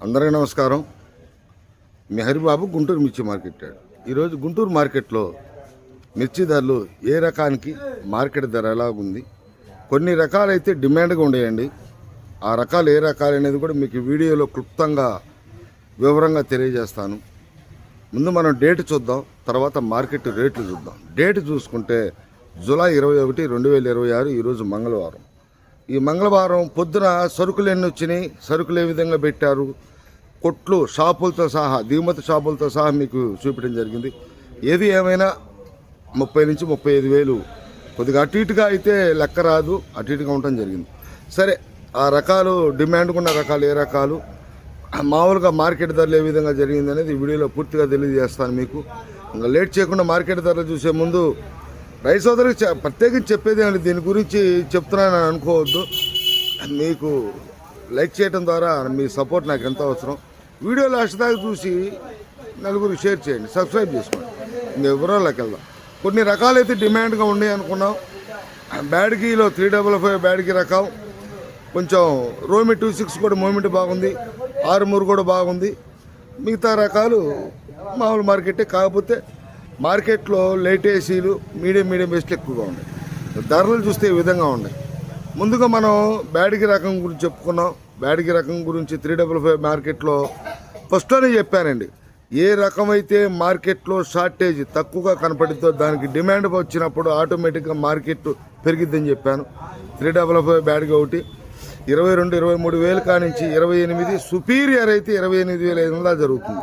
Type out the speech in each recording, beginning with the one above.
అందరికీ నమస్కారం. మీ హరిబాబు గుంటూరు మిర్చి మార్కెట్. ఈరోజు గుంటూరు మార్కెట్లో మిర్చి ధరలు ఏ రకానికి మార్కెట్ ధర ఎలా ఉంది, కొన్ని రకాలైతే డిమాండ్గా ఉండేయండి. ఆ రకాలు ఏ రకాలు అనేది కూడా మీకు వీడియోలో క్లుప్తంగా వివరంగా తెలియజేస్తాను. ముందు మనం డేట్ చూద్దాం, తర్వాత మార్కెట్ రేట్లు చూద్దాం. డేట్ చూసుకుంటే జూలై 21, 2026. ఈరోజు మంగళవారం. ఈ మంగళవారం పొద్దున సరుకులు ఎన్ని వచ్చినాయి, సరుకులు ఏ విధంగా పెట్టారు, కొట్లు షాపులతో సహా, దిగుమతి షాపులతో సహా మీకు చూపించడం జరిగింది. ఏది ఏమైనా 30 నుంచి 35 వేలు, కొద్దిగా అటు ఇటుగా అయితే లెక్క రాదు, అటు ఇటుగా ఉండటం జరిగింది. సరే, ఆ రకాలు డిమాండ్గా ఉన్న రకాలు ఏ రకాలు, మామూలుగా మార్కెట్ ధరలు ఏ విధంగా జరిగింది అనేది ఈ వీడియోలో పూర్తిగా తెలియజేస్తాను మీకు. ఇంకా లేట్ చేయకుండా మార్కెట్ ధరలు చూసే ముందు రైతు సోదరులకు ప్రత్యేకించి చెప్పేది ఏమని దీని గురించి చెప్తున్నానని అనుకోవద్దు. మీకు లైక్ చేయడం ద్వారా మీ సపోర్ట్ నాకు ఎంతో అవసరం. వీడియో లాస్ట్ దాకా చూసి నలుగురికి షేర్ చేయండి, సబ్స్క్రైబ్ చేసుకోండి. ఇంకా వివరాల్లోకి వెళ్దాం. కొన్ని రకాలైతే డిమాండ్గా ఉన్నాయి అనుకున్నాం. బ్యాడ్గీలో 355 బ్యాడ్గీ రకం, కొంచెం రోమి 26 కూడా మూమెంట్ బాగుంది, 63 కూడా బాగుంది. మిగతా రకాలు మామూలు మార్కెటే. కాకపోతే మార్కెట్లో లేట్ ఏసీలు మీడియం బెస్ట్లు ఎక్కువగా ఉన్నాయి. ధరలు చూస్తే ఈ విధంగా ఉన్నాయి. ముందుగా మనం బ్యాడ్గీ రకం గురించి చెప్పుకున్నాం. బ్యాడ్గీ రకం గురించి 355 మార్కెట్లో ఫస్ట్లోనే చెప్పానండి. ఏ రకమైతే మార్కెట్లో షార్టేజ్ తక్కువగా కనపడిద్దో దానికి డిమాండ్ వచ్చినప్పుడు ఆటోమేటిక్గా మార్కెట్ పెరిగిద్దని చెప్పాను. 355 బ్యాడ్గీ ఒకటి 22, 23 వేలు కానించి 28, సుపీరియర్ అయితే 28,500 జరుగుతుంది.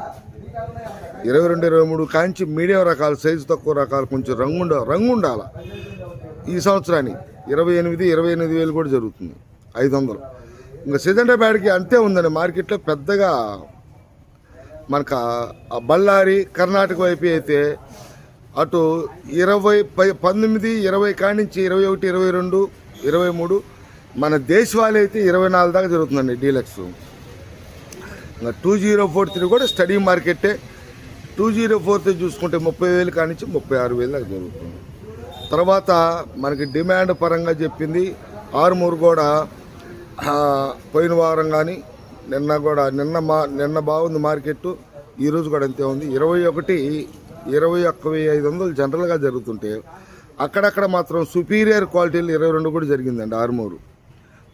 22, 23 కాంచి మీడియం రకాలు, సైజు తక్కువ రకాలు, కొంచెం రంగు ఉండాలి. ఈ సంవత్సరానికి 28 వేలు కూడా జరుగుతుంది, 500. ఇంకా సిజెండా బ్యాడ్కి అంతే ఉందండి మార్కెట్లో. పెద్దగా మనకు ఆ బళ్ళారి కర్ణాటక వైపు అయితే అటు 19, 20 కానించి 21, 22, 23. మన దేశవాళీ అయితే 24 దాకా జరుగుతుందండి డీలక్స్. ఇంకా 2043 కూడా స్టడీ మార్కెటే. 2043 చూసుకుంటే 30 వేలు కానించి 36 వేలు దాకా జరుగుతుంది. తర్వాత మనకి డిమాండ్ పరంగా చెప్పింది 63 కూడా పోయిన వారం కానీ నిన్న బాగుంది మార్కెట్. ఈరోజు కూడా అంతే ఉంది. 21,500 జనరల్గా జరుగుతుంటే అక్కడక్కడ మాత్రం సుపీరియర్ క్వాలిటీలు 22 కూడా జరిగిందండి. 63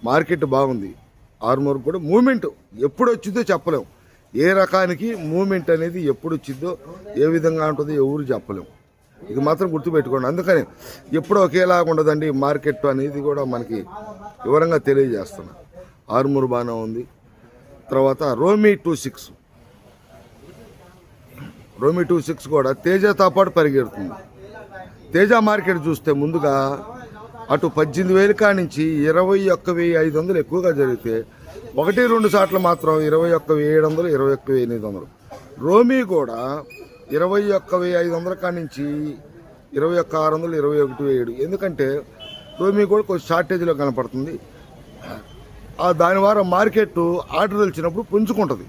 మార్కెట్ బాగుంది. 63 కూడా మూమెంట్ ఎప్పుడు వచ్చిందో చెప్పలేము. ఏ రకానికి మూమెంట్ అనేది ఎప్పుడు వచ్చిందో, ఏ విధంగా ఉంటుందో ఎవరు చెప్పలేము. ఇది మాత్రం గుర్తుపెట్టుకోండి. అందుకని ఎప్పుడు ఒకేలాగా ఉండదండి మార్కెట్ అనేది కూడా మనకి వివరంగా తెలియజేస్తున్నా. 63 బాగానే ఉంది. తర్వాత రోమి 26 కూడా తేజతో పాటు పరిగెడుతుంది. తేజ మార్కెట్ చూస్తే ముందుగా అటు 18 వేలు కానించి 21,500 ఎక్కువగా జరిగితే 1-2 సార్లు మాత్రం 21,700, 21,800. రోమి కూడా 21,500 కానించి 21,600, 21,700. ఎందుకంటే రోమి కూడా కొంచెం షార్టేజ్లో కనపడుతుంది. దాని ద్వారా మార్కెట్ ఆర్డర్ వచ్చినప్పుడు పుంజుకుంటుంది.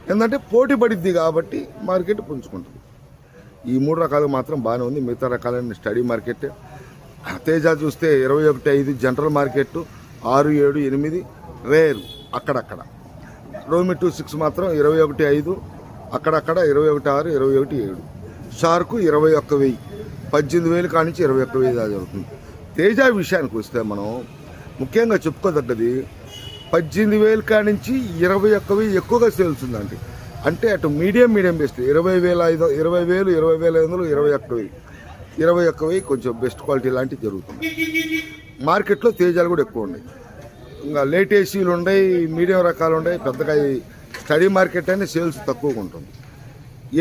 ఎందుకంటే పోటీ పడిద్ది కాబట్టి మార్కెట్ పుంజుకుంటుంది. ఈ 3 రకాలు మాత్రం బాగానే ఉంది. మిగతా రకాలైన స్టడీ మార్కెట్. తేజ చూస్తే 21,500 జనరల్ మార్కెట్, 6, 7, 8 రేరు అక్కడక్కడ. రోమి 26 మాత్రం 21,500 అక్కడక్కడ, 21,600, 21,700. షార్కు 21,000, 18 వేలు కానించి 21,000 దాకా జరుగుతుంది. తేజ విషయానికి వస్తే మనం ముఖ్యంగా చెప్పుకోదగ్గది 18 వేలు కానించి 21,000 ఎక్కువగా సేల్స్ ఉందండి. అంటే అటు మీడియం బెస్ట్ 20,500, 20,500, 21,000 కొంచెం బెస్ట్ క్వాలిటీ లాంటివి జరుగుతుంది. మార్కెట్లో తేజాలు కూడా ఎక్కువ ఉన్నాయి. ఇంకా లేట్ ఏసీలు ఉన్నాయి, మీడియం రకాలు ఉన్నాయి. పెద్దగా స్టడీ మార్కెట్ అయినా సేల్స్ తక్కువగా ఉంటుంది.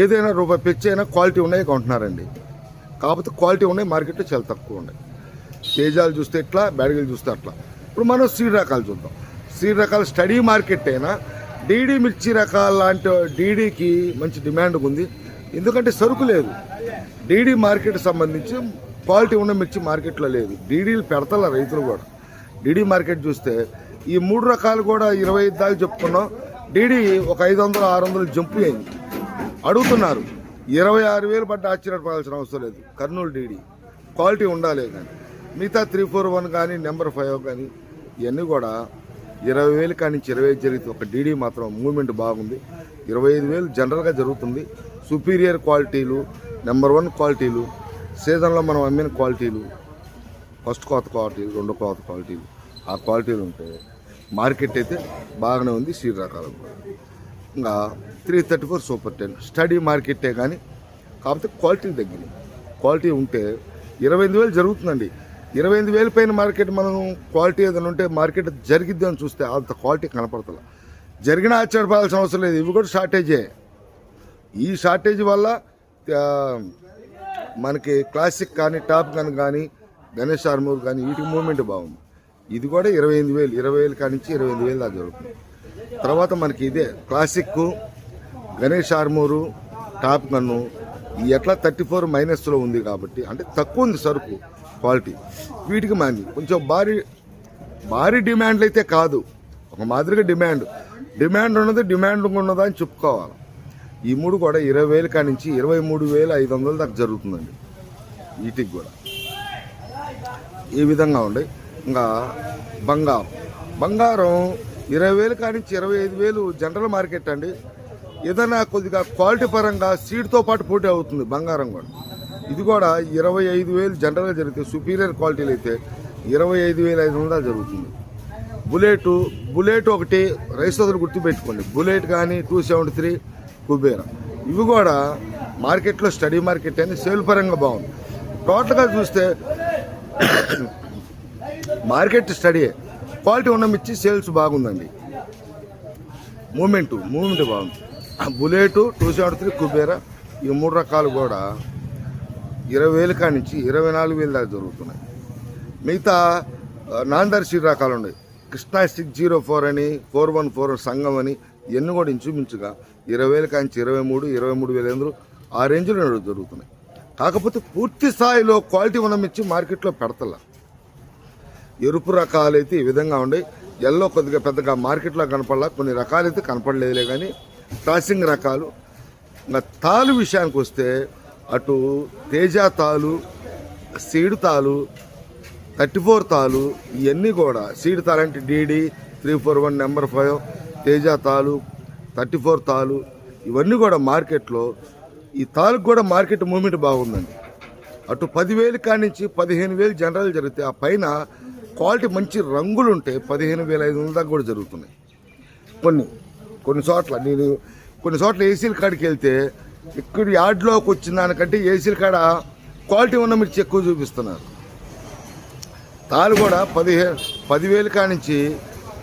ఏదైనా రూపాయి పెచ్చైనా క్వాలిటీ ఉన్నాయి కొంటున్నారండి. కాకపోతే క్వాలిటీ ఉన్నాయి మార్కెట్లో చాలా తక్కువ ఉన్నాయి. తేజాలు చూస్తే ఇట్లా, బ్యాడ్గీలు చూస్తే అట్లా. ఇప్పుడు మనం సీడ్ రకాలు చూద్దాం. సీడ్ రకాలు స్టడీ మార్కెట్ అయినా డీడీ మిర్చి రకాల లాంటి డీడీకి మంచి డిమాండ్ ఉంది. ఎందుకంటే సరుకు లేదు. డీడీ మార్కెట్ సంబంధించి క్వాలిటీ ఉన్న మిర్చి మార్కెట్లో లేదు. డీడీలు పెడతారు రైతులు కూడా. డీడీ మార్కెట్ చూస్తే ఈ 3 రకాలు కూడా 25 దాకా చెప్పుకున్నాం. డీడీ ఒక 500, 600 జంపు అయింది. అడుగుతున్నారు 26,000 పడ్డ ఆశ్చర్యపడాల్సిన అవసరం లేదు. కర్నూలు డీడీ క్వాలిటీ ఉండాలి. కానీ మిగతా 341 కానీ నెంబర్ 5 కానీ ఇవన్నీ కూడా 20,000 కానించి 25 జరిగితే ఒక డీడీ మాత్రం మూవ్మెంట్ బాగుంది. 25,000 జనరల్గా జరుగుతుంది. సుపీరియర్ క్వాలిటీలు, నెంబర్ 1 క్వాలిటీలు, సీజన్లో మనం అమ్మిన క్వాలిటీలు, ఫస్ట్ కోత క్వాలిటీలు, రెండో కోత క్వాలిటీలు, ఆ క్వాలిటీలు ఉంటాయి. మార్కెట్ అయితే బాగానే ఉంది సీడ్ రకాలు. ఇంకా 334 సూపర్ 10 స్టడీ మార్కెటే కానీ కాకపోతే క్వాలిటీ తగ్గింది. క్వాలిటీ ఉంటే 25,000 జరుగుతుందండి. 25,000 పైన మార్కెట్ మనం క్వాలిటీ ఏదైనా ఉంటే మార్కెట్ జరిగిద్ది అని చూస్తే అంత క్వాలిటీ కనపడుతుంది. జరిగిన ఆశ్చర్యపడాల్సిన అవసరం లేదు. ఇవి కూడా షార్టేజే. ఈ షార్టేజ్ వల్ల మనకి క్లాసిక్ కానీ, టాప్ గన్ కానీ, గణేష్ ఆర్మూర్ కానీ వీటికి మూవ్మెంట్ బాగుంది. ఇది కూడా 25,000, 20,000 కానించి 25,000 దాకా జరుగుతుంది. తర్వాత మనకి ఇదే classic, Ganesh Armur, top gun ఎట్లా 34 మైనస్లో ఉంది కాబట్టి, అంటే తక్కువ ఉంది సరుకు క్వాలిటీ. వీటికి మంది కొంచెం భారీ డిమాండ్లు అయితే కాదు, ఒక మాదిరిగా డిమాండ్ ఉన్నది, డిమాండ్ ఉన్నదా అని చెప్పుకోవాలి. ఈ మూడు కూడా 20,000 కానించి 23,500 దాకా జరుగుతుందండి. వీటికి కూడా ఈ విధంగా ఉండే. ఇంకా బంగారం 20,000 కానించి 25,000 జనరల్ మార్కెట్ అండి. ఏదైనా కొద్దిగా క్వాలిటీ పరంగా సీడ్తో పాటు పోటీ అవుతుంది బంగారం కూడా. ఇది కూడా 25,000 జనరల్గా జరిగితే, సుపీరియర్ క్వాలిటీలు అయితే 25,500 జరుగుతుంది. బుల్లెట్ ఒకటి రైస్ వదలు గుర్తుపెట్టుకోండి. బుల్లెట్ కానీ 273 కుబేరా ఇవి కూడా మార్కెట్లో స్టడీ మార్కెట్ అని సేల్ పరంగా బాగుంది. టోటల్గా చూస్తే మార్కెట్ స్టడీ క్వాలిటీ ఉన్న మిర్చి సేల్స్ బాగుందండి. మూమెంట్ బాగుంది. బుల్లెట్ 273 కుబేరా ఈ మూడు రకాలు కూడా 20,000 కానించి 24,000 దాకా జరుగుతున్నాయి. మిగతా నాందర్శి రకాలు ఉన్నాయి. కృష్ణా 604 అని, 414 సంఘం అని, ఇవన్నీ కూడా ఇంచుమించుగా 20,000 కానించి 23,000 ఆ రేంజ్లో జరుగుతున్నాయి. కాకపోతే పూర్తి స్థాయిలో క్వాలిటీ ఉన్న మిర్చి మార్కెట్లో పెడతలా. ఎరుపు రకాలైతే ఈ విధంగా ఉండే. ఎల్లో కొద్దిగా పెద్దగా మార్కెట్లో కనపడలా, కొన్ని రకాలైతే కనపడలేదులే కానీ క్రాసింగ్ రకాలు. ఇంకా తాలు విషయానికి వస్తే అటు తేజ తాలు, సీడ్ తాలు, 34 తాలు ఇవన్నీ కూడా సీడ్ తాలు అంటే DD 341 నెంబర్ 5, తేజ తాలు, 34 తాలు ఇవన్నీ కూడా మార్కెట్లో. ఈ తాలకు కూడా మార్కెట్ మూవ్మెంట్ బాగుందండి. అటు 10,000 కానించి 15,000 జనరల్ జరిగితే, ఆ పైన క్వాలిటీ మంచి రంగులు ఉంటే 15,500 దాకా కూడా జరుగుతున్నాయి. కొన్ని చోట్ల ఏసీల కాడికి వెళ్తే ఇక్కడ యార్డ్లోకి వచ్చిన దానికంటే ఏసీల కాడ క్వాలిటీ ఉన్న మిర్చి ఎక్కువ చూపిస్తున్నారు. తాలు కూడా 10,000 కానించి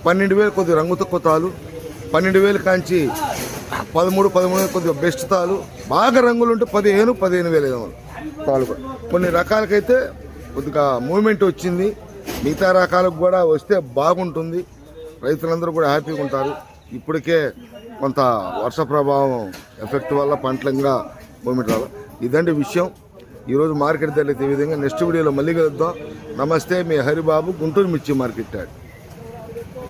12,000 కొద్దిగా రంగు తక్కువ తాలు, 12,000 కానించి 13,000 కొద్దిగా బెస్ట్ తాలు, బాగా రంగులు ఉంటే 15,000 తాలు కూడా. కొన్ని రకాలకైతే కొద్దిగా మూవ్మెంట్ వచ్చింది. మిగతా రకాలకు కూడా వస్తే బాగుంటుంది. రైతులందరూ కూడా హ్యాపీగా ఉంటారు. ఇప్పటికే కొంత వర్ష ప్రభావం ఎఫెక్ట్ వల్ల పంటలంగా మూమెంట్ రావాలి. ఇదండి విషయం. ఈరోజు మార్కెట్ ధరలు అయితే ఈ విధంగా. నెక్స్ట్ వీడియోలో మళ్ళీ కలుద్దాం. నమస్తే, మీ హరిబాబు, గుంటూరు మిర్చి మార్కెట్ యార్డ్.